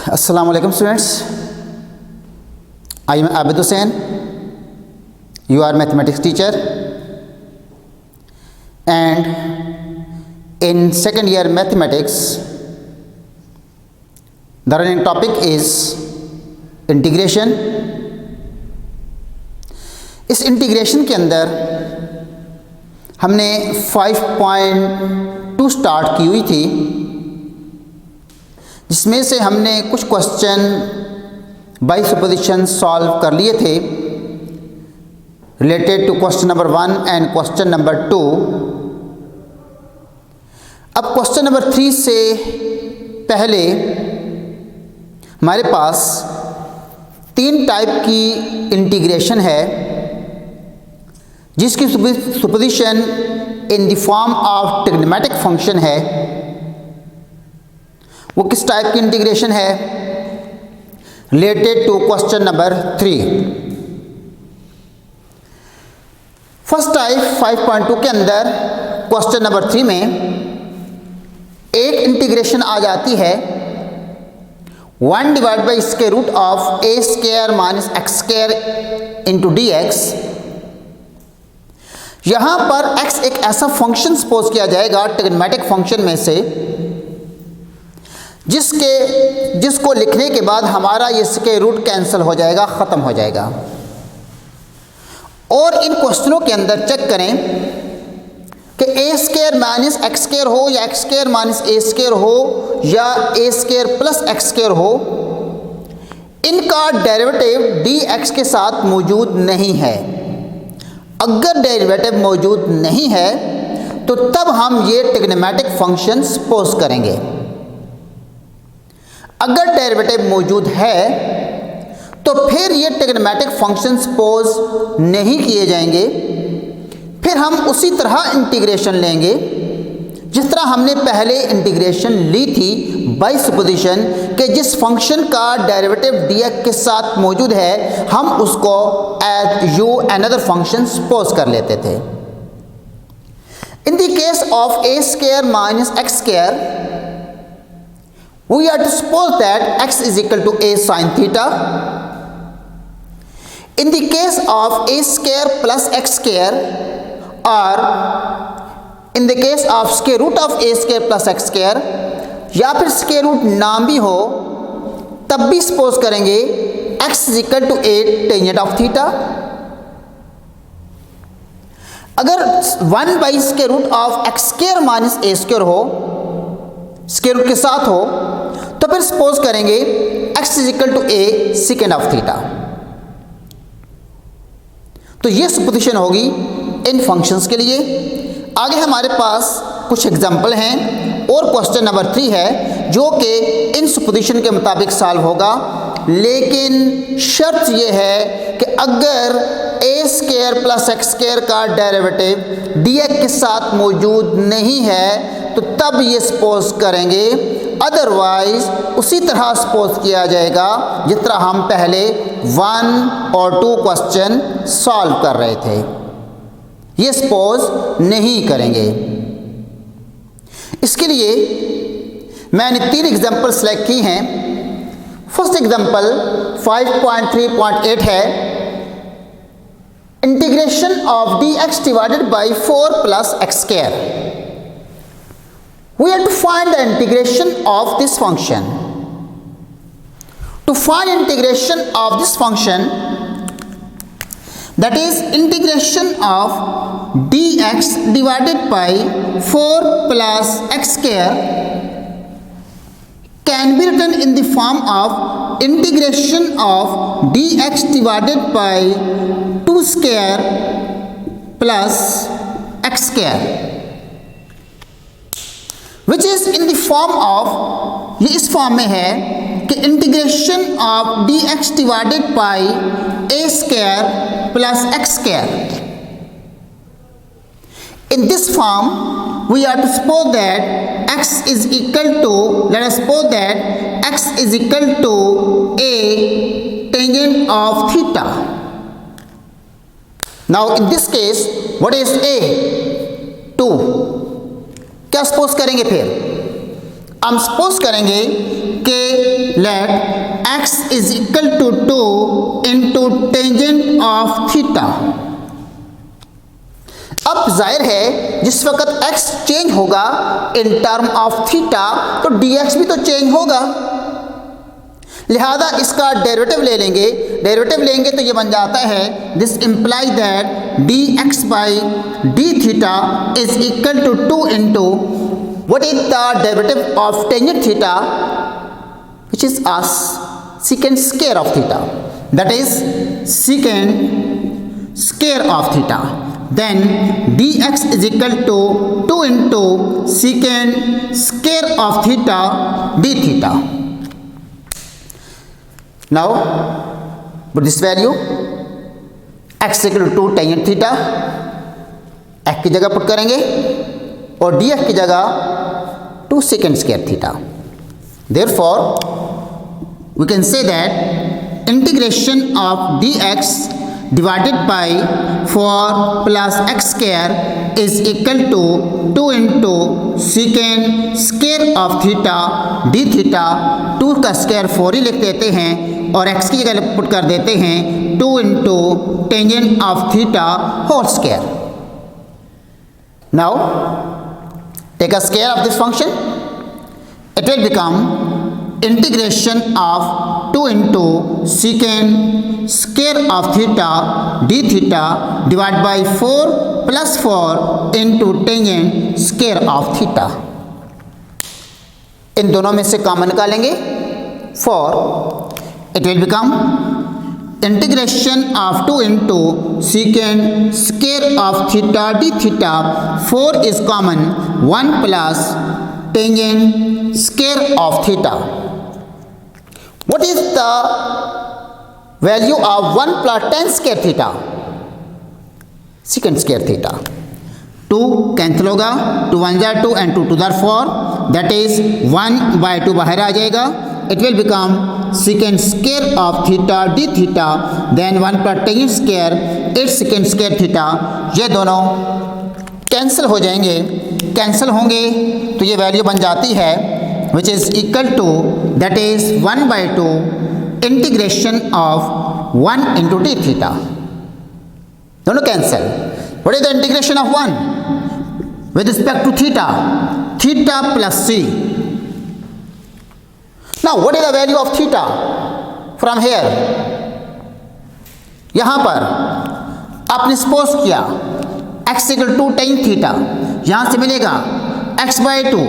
Assalamualaikum students. I am Abid Hussain. You are mathematics teacher, and in second year mathematics the running topic is integration. इस integration के अंदर हमने 5.2 start की हुई थी, जिसमें से हमने कुछ क्वेश्चन बाय सुपरपोजिशन सॉल्व कर लिए थे related to question number 1 and question number 2। अब क्वेश्चन नंबर 3 से पहले हमारे पास 3 टाइप की इंटीग्रेशन है, जिसकी superposition in the form of trigonometric function है। वो किस टाइप की इंटीग्रेशन है? Related to question number 3। First type 5.2 के अंदर क्वेश्चन नंबर 3 में एक इंटीग्रेशन आ जाती है 1 divide by square root of A square minus x square into d x. यहां पर x एक ऐसा फंक्शन सपोज किया जाएगा ट्रिग्नोमेट्रिक फंक्शन में से, जिसको लिखने के बाद हमारा ये स्क्वायर रूट कैंसिल हो जाएगा, ख़त्म हो जाएगा। और इन क्वेश्चनों के अंदर चेक करें कि ए स्क्वायर माइनस एक्स स्क्वायर हो या x square minus a square हो या ए स्क्वायर प्लस एक्स स्क्वायर हो, इनका डेरिवेटिव डी एक्स के साथ मौजूद नहीं है। अगर डेरिवेटिव मौजूद नहीं है तो तब हम ये ट्रिग्नोमेट्रिक फंक्शन सपोज करेंगे। अगर डेरिवेटिव मौजूद है तो फिर ये ट्रिग्नोमेट्रिक फंक्शन सपोज नहीं किए जाएंगे। फिर हम उसी तरह इंटीग्रेशन लेंगे जिस तरह हमने पहले इंटीग्रेशन ली थी बाय सुपरपोजिशन कि जिस फंक्शन का डेरिवेटिव dx के साथ मौजूद है हम उसको as you another function suppose कर लेते थे। In the case of A square minus x square we are to suppose that x is equal to a sin theta. In the case of a square plus x square और in the case of square root of A square plus x square, या फिर square root नाम भी हो तब भी suppose करेंगे x is equal to a tangent of theta. अगर 1 by square root of x square minus a square हो, स्क्वायर रूट के साथ हो, तो फिर सपोज करेंगे x is equal to a second of theta. तो ये सुपरपोजिशन होगी इन फंक्शंस के लिए। आगे हमारे पास कुछ एग्जाम्पल हैं और क्वेश्चन नंबर 3 है जो कि इन सुपरपोजिशन के मुताबिक सॉल्व होगा, लेकिन शर्त यह है कि अगर ए स्क्वायर प्लस एक्स स्क्वायर का डेरिवेटिव dx के साथ मौजूद नहीं है तो तब ये सपोज करेंगे, अदरवाइज उसी तरह सपोज किया जाएगा जिस तरह हम पहले 1 और 2 क्वेश्चन सॉल्व कर रहे थे। ये सपोज नहीं करेंगे। इसके लिए मैंने 3 एग्जाम्पल सेलेक्ट की हैं। फर्स्ट एग्जाम्पल 5.3.8 है, integration of dx divided by 4 plus x square. We have to find the integration of this function. To find integration of this function, that is integration of dx divided by 4 plus x square can be written in the form of integration of dx divided by 2 square plus x square, which is in the form of, ये इस form में है कि integration of dx divided by a square plus x square. In this form we are to suppose that x is equal to, let us suppose that x is equal to a tangent of theta. Now in this case what is a? 2। क्या suppose करेंगे? फिर हम suppose करेंगे कि के let x is equal to 2 into tangent of theta. अब जाहिर है जिस वक्त x चेंज होगा इन टर्म ऑफ थीटा तो dx भी तो चेंज होगा, लिहाजा इसका डेरिवेटिव ले लेंगे। डेरिवेटिव लेंगे तो ये बन जाता है this imply that dx by d theta is equal to 2 into what is the derivative of tangent theta, which is as secant square of theta, that is secant square of theta. Then dx is equal to 2 into secant square of theta d theta. Now put this value x is equal to 2 tangent theta, x की जगह put करेंगे और dx की जगह 2 secant square theta. Therefore we can say that integration of dx divided by 4 plus x square is equal to 2 into secant square of theta d theta. 2 का square 4 ही लिख देते हैं और x की जगह पुट कर देते हैं 2 into tangent of theta whole square. Now take a square of this function, it will become integration of 2 into secant square of theta d theta divided by 4 plus 4 into tangent square of theta. इन दोनों में से common निकालेंगे 4, it will become integration of 2 into secant square of theta d theta. 4 is common, 1 plus tangent square of theta. What is the value of 1 plus tan square theta? Secant square theta. 2 cancel होगा, 2 1 जा 2 and 2 2 जा 4, that is 1 by 2 बाहर आ जाएगा. It will become secant square of theta d theta, then 1 plus tangent square 8 secant square theta. ये दोनों cancel हो जाएंगे, cancel होंगे तो ये वैल्यू बन जाती है which is equal to, that is 1 by 2 integration of 1 into d theta. दोनों cancel. What is the integration of 1 with respect to theta? Theta plus c. Now what is the value of theta from here? यहां पर आपने suppose किया x equal to tangent theta, यहां से मिलेगा x by 2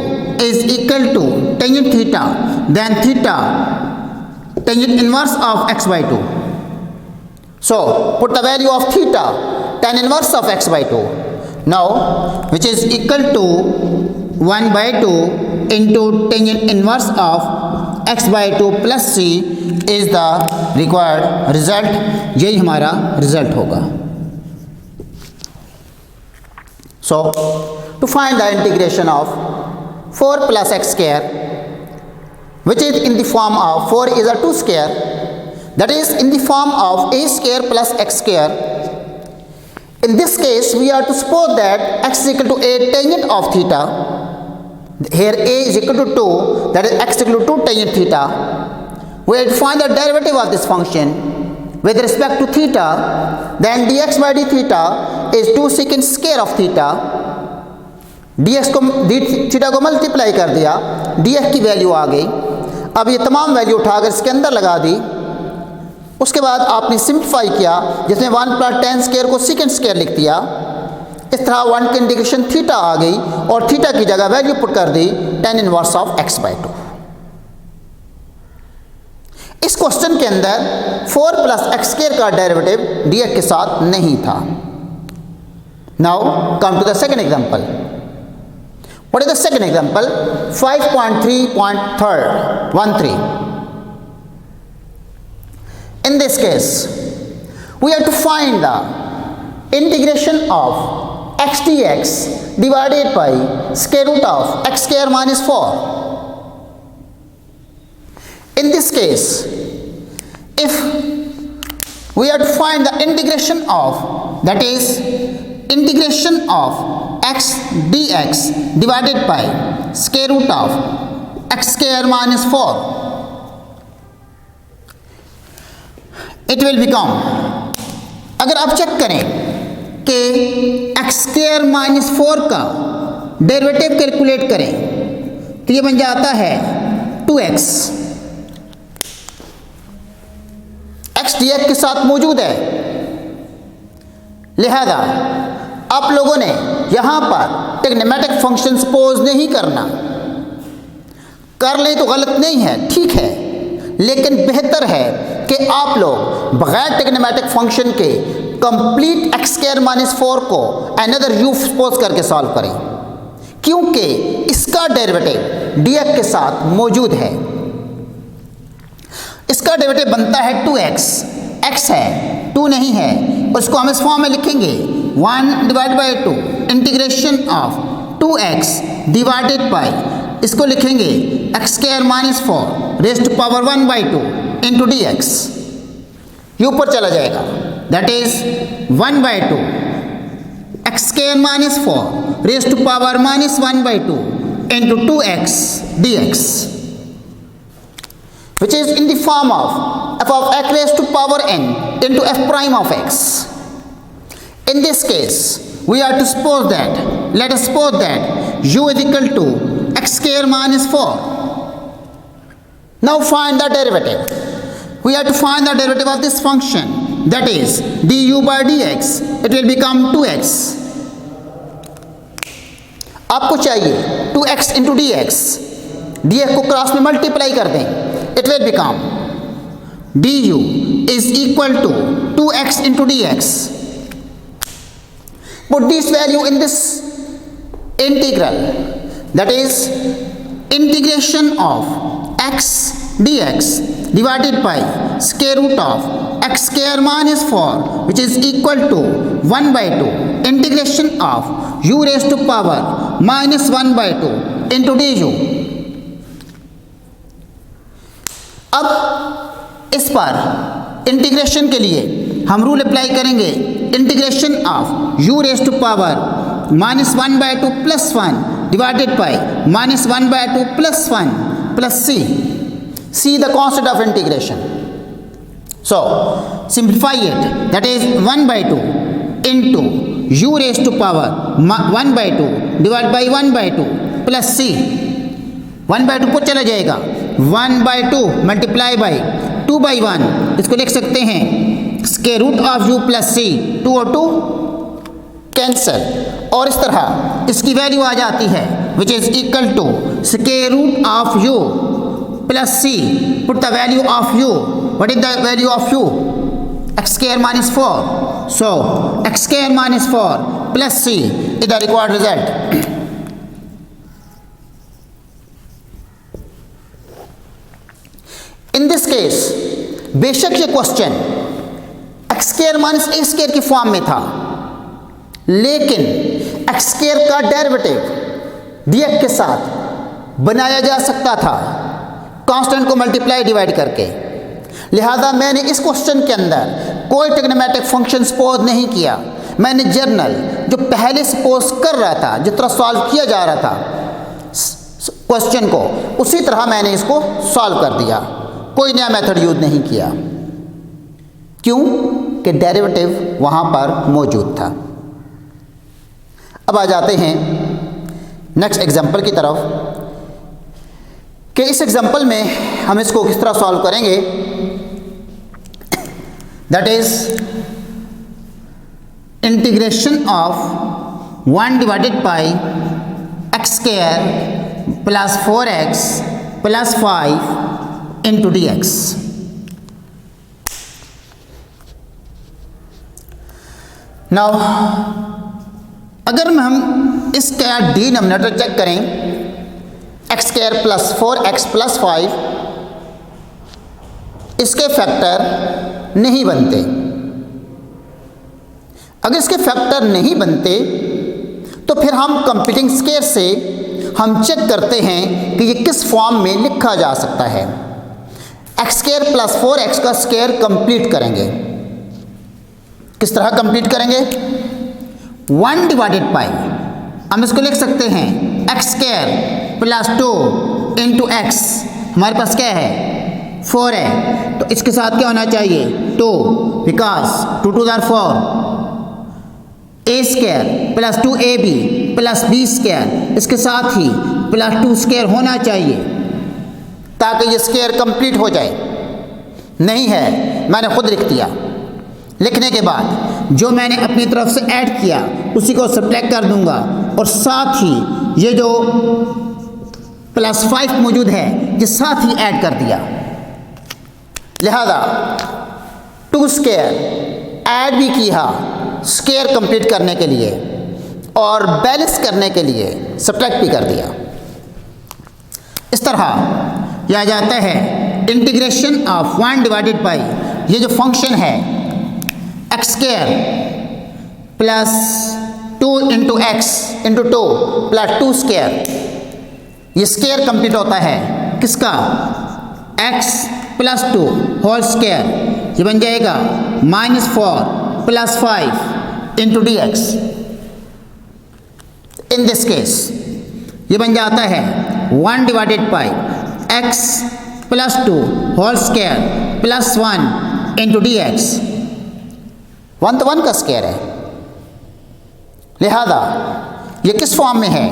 is equal to tangent theta, then theta tangent inverse of x by 2. So put the value of theta tan inverse of x by 2 now, which is equal to 1 by 2 into tangent inverse of x by 2 plus c is the required result. यही हमारा result होगा. So to find the integration of 4 plus x square, which is in the form of 4 is a 2 square, that is in the form of a square plus x square. In this case we are to suppose that x is equal to a tangent of theta. Here a is equal to 2, that is x is equal to 2 tangent theta. We have to find the derivative of this function with respect to theta. Then dx by d theta is 2 secant square of theta. dx को d theta को multiply कर दिया, dx की value आ गई. अब ये तमाम value उठाकर इसके अंदर लगा दी. उसके बाद आपने सिंप्लीफाई किया, जिसमें 1 प्लस tan स्क्वायर को secant स्क्वायर लिख दिया. इस तरह 1 की इंटीग्रेशन थीटा आ गई और थीटा की जगह वैल्यू पुट कर दी tan inverse of x by 2. इस क्वेश्चन के अंदर 4 प्लस एक्स स्क्वायर का डेरिवेटिव dx के साथ नहीं था. Now come to the second example. What is the second example? 5.3.13. In this case, we have to find the integration of x dx divided by square root of x square minus 4. In this case, if we have to find the integration of, that is integration of x dx divided by square root of x square minus 4. It will become, अगर आप check करें कि x square minus 4 का derivative calculate करें तो ये बन जाता है 2x। x dx के साथ मौजूद है, लिहाजा आप लोगों ने यहां पर ट्रिग्नोमेट्रिक फंक्शन सपोज नहीं करना। कर लें तो गलत नहीं है, ठीक है, लेकिन बेहतर है कि आप लोग बगैर ट्रिग्नोमेट्रिक फंक्शन के कंप्लीट एक्स स्क्वायर माइनस 4 को अनदर u सपोज करके सॉल्व करें, क्योंकि इसका डेरिवेटिव dx के साथ मौजूद है। इसका डेरिवेटिव बनता है 2x, x है 2 नहीं है, उसको हम इस फॉर्म में लिखेंगे 1 divide by 2 integration of 2x divided by, इसको लिखेंगे x square minus 4 raise to power 1 by 2 into d x. ये ऊपर चला जाएगा, that is 1 by 2 x square minus 4 raise to power minus 1 by 2 into 2x dx, which is in the form of f of x raised to power n into f prime of x. In this case, we are to suppose that, let us suppose that u is equal to x square minus 4. Now find the derivative. We have to find the derivative of this function, that is du by dx. It will become 2x. आपको चाहिए 2x into dx, dx को cross में multiply कर दें, it will become du is equal to 2x into dx. Put this value in this integral, that is integration of x dx divided by square root of x square minus 4, which is equal to 1 by 2 integration of u raised to power minus 1 by 2 into du. अब इस पर integration के लिए हम rule apply करेंगे, integration of u raise to power minus 1 by 2 plus 1 divided by minus 1 by 2 plus 1 plus c the constant of integration. So simplify it, that is 1 by 2 into u raise to power 1 by 2 divide by 1 by 2 plus c, 1 by 2 को चला जाएगा, 1 by 2 multiply by 2 by 1, इसको लिख सकते हैं square root of u plus c, 2 और 2 cancel, और इस तरह इसकी वैल्यू आ जाती है which is equal to square root of u plus c। Put the value of u, what is the value of u? x square minus 4, so x square minus 4 plus c is the required result. In this case बेशक ये question x square minus a square की form में था, लेकिन x square का derivative dx के साथ बनाया जा सकता था कांस्टेंट को मल्टीप्लाई डिवाइड करके। लिहाजा मैंने इस क्वेश्चन के अंदर कोई ट्रिग्नोमेट्रिक फंक्शन सपोज नहीं किया, मैंने जर्नल जो पहले सपोज कर रहा था, जिस तरह सॉल्व किया जा रहा था क्वेश्चन को, उसी तरह मैंने इसको सॉल्व कर दिया, कोई नया मेथड यूज नहीं किया। क्यों? कि डेरिवेटिव वहाँ पर मौजूद था। अब आ जाते हैं नेक्स्ट एग्जांपल की तरफ कि इस एग्जांपल में हम इसको किस तरह सॉल्व करेंगे। That is integration of 1 divided by x square plus 4x plus 5 into d x. Now अगर हम इसका डिनोमिनेटर चेक करें, x square plus 4x plus 5, इसके फैक्टर नहीं बनते। अगर इसके फैक्टर नहीं बनते तो फिर हम कंप्यूटिंग स्क्वायर से हम चेक करते हैं कि ये किस फॉर्म में लिखा जा सकता है। एक्स स्क्वायर प्लस 4x का स्क्वायर कंप्लीट करेंगे। किस तरह कंप्लीट करेंगे? 1 डिवाइडेड बाई, हम इसको लिख सकते हैं x square plus 2 into x, हमारे पास क्या है 4 है, तो इसके साथ क्या होना चाहिए 2 because 2 to the 4 a square plus 2ab plus b square, इसके साथ ही प्लस 2 स्क्वायर होना चाहिए ताकि ये स्क्वायर कंप्लीट हो जाए। नहीं है, मैंने खुद लिख दिया। लिखने के बाद जो मैंने अपनी तरफ से ऐड किया उसी को सब्ट्रैक्ट कर दूंगा और साथ ही ये जो प्लस 5 मौजूद है ये साथ ही ऐड कर दिया। लिहाजा 2 स्क्वायर ऐड भी किया स्क्वायर कंप्लीट करने के लिए और बैलेंस करने के लिए सब्ट्रैक्ट भी कर दिया। इस तरह यह आ जाता है इंटीग्रेशन ऑफ 1 डिवाइडेड बाई ये जो फंक्शन है x square plus 2 into x into 2 plus 2 square, ये स्क्वायर कंप्लीट होता है किसका, x प्लस 2 होल स्क्वायर, ये बन जाएगा -4 plus 5 into d x. In this case ये बन जाता है 1 divided by x plus 2 whole square plus 1 into d x. 1 तो 1 का स्क्वायर है, लिहाजा ये किस फॉर्म में है,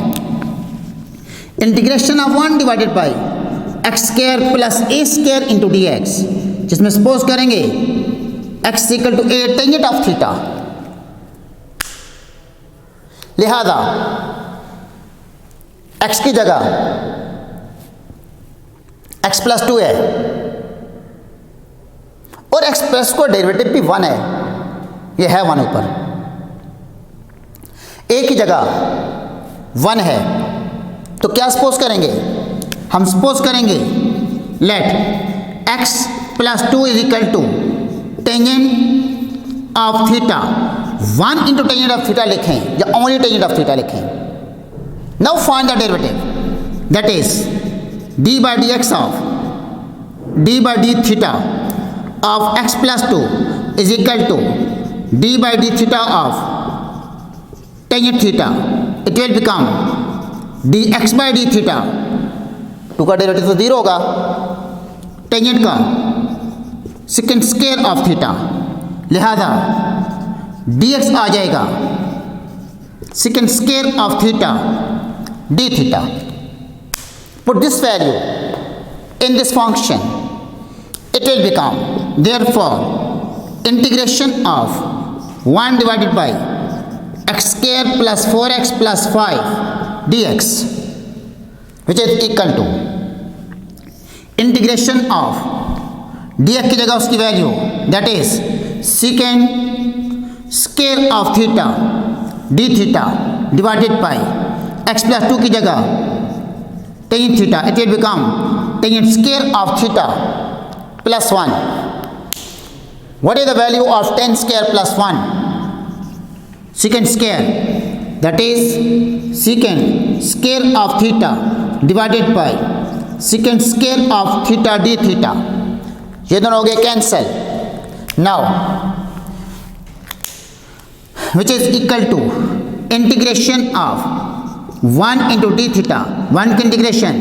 integration of 1 divided by x square plus a square into d x, जिसमें सपोज करेंगे x equal to a tangent of theta. लिहाजा x की जगह x प्लस 2 है और x प्लस को डेरिवेटिव भी 1 है, ये है 1 ऊपर, a की जगह 1 है तो क्या सपोज करेंगे, हम सपोज करेंगे let x plus 2 is equal to tangent of theta, 1 into tangent of theta लिखें या ओनली टेंजेंट ऑफ थीटा लिखें। Now find the derivative that is d by dx of d by d theta of x plus 2 is equal to d by d theta of tangent theta. It will become dx by d theta, 2 का derivative तो 0 होगा, tangent का second square of theta, लिहाजा dx आ जाएगा second square of theta d theta. Put this value in this function, it will become therefore integration of 1 divided by x square plus 4x plus 5 dx, which is equal to integration of dx की जगह उसकी value that is secant square of theta d theta divided by x plus 2 की जगह tangent theta, it will become tangent square of theta plus 1. What is the value of tan square plus 1? Secant square, that is secant square of theta divided by secant square of theta d theta. ये दोनों हो गए cancel. Now which is equal to integration of 1 into d theta, 1 की integration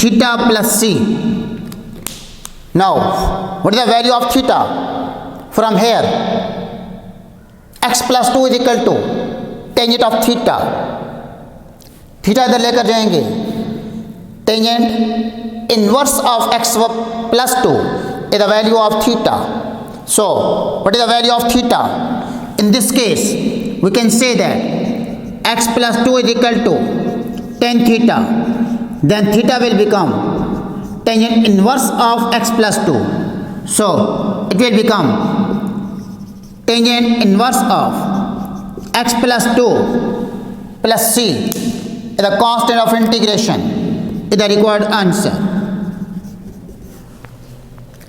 theta plus c. Now what is the value of theta from here, x plus 2 is equal to tangent of theta, theta इधर लेकर जाएंगे, tangent inverse of x plus 2 is the value of theta. So what is the value of theta? In this case we can say that x plus 2 is equal to tan theta, then theta will become tangent inverse of x plus 2, so it will become tangent inverse of x plus 2 plus c is the constant of integration is the required answer.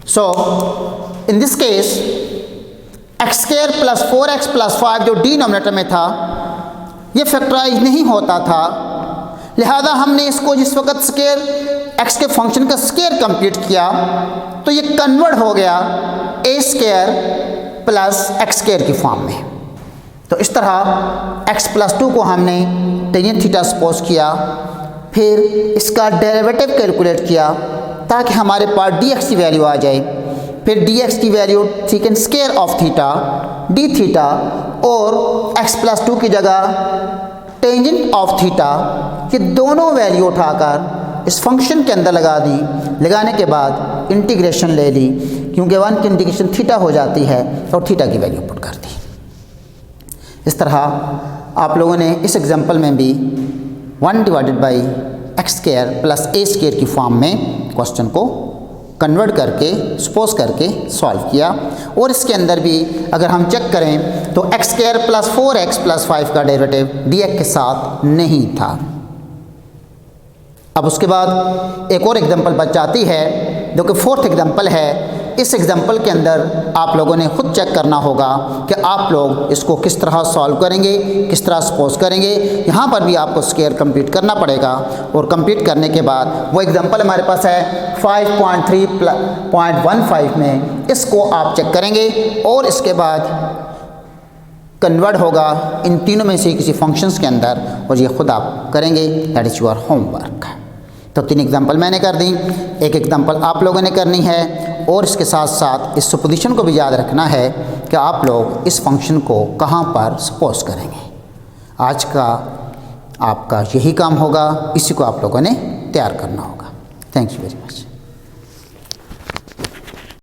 So in this case x square plus 4x plus 5 जो denominator में था ये factorise नहीं होता था, लिहाजा हमने इसको जिस वक्त स्क्वायर x के फंक्शन का स्क्वायर कंप्लीट किया तो ये कन्वर्ट हो गया a square plus x square की फॉर्म में। तो इस तरह x प्लस 2 को हमने टेंजेंट थीटा सपोज किया, फिर इसका डेरिवेटिव कैलकुलेट किया ताकि हमारे पास dx की वैल्यू आ जाए। फिर dx की value second square of theta d theta और x+2 की जगह टेंजेंट ऑफ थीटा, ये दोनों वैल्यू उठाकर इस फंक्शन के अंदर लगा दी। लगाने के बाद इंटीग्रेशन ले ली, क्योंकि 1 की इंटीग्रेशन थीटा हो जाती है और थीटा की वैल्यू पुट कर दी। इस तरह आप लोगों ने इस एग्जांपल में भी 1 divided by x square plus a square की फॉर्म में क्वेश्चन को कन्वर्ट करके सपोज करके सॉल्व किया। और इसके अंदर भी अगर हम चेक करें तो x square plus 4x plus 5 का डेरिवेटिव dx के साथ नहीं था। अब उसके बाद एक और एग्जांपल बच जाती है जो कि फोर्थ एग्जांपल है। इस एग्जांपल के अंदर आप लोगों ने खुद चेक करना होगा कि आप लोग इसको किस तरह सॉल्व करेंगे, किस तरह सपोज करेंगे। यहाँ पर भी आपको स्क्वायर कंप्लीट करना पड़ेगा और कंप्लीट करने के बाद वो एग्जांपल हमारे पास है 5.3.15 में, इसको आप चेक करेंगे और इसके बाद कन्वर्ट होगा इन तीनों में से किसी फंक्शंस के अंदर और ये खुद आप करेंगे। That is your homework. तो 3 एग्जांपल मैंने कर दी, एक एग्जांपल आप लोगों ने करनी है और इसके साथ साथ इस सुपोजिशन को भी याद रखना है कि आप लोग इस फंक्शन को कहाँ पर सपोज करेंगे। आज का आपका यही काम होगा, इसी को आप लोगों ने तैयार करना होगा। Thank you very much.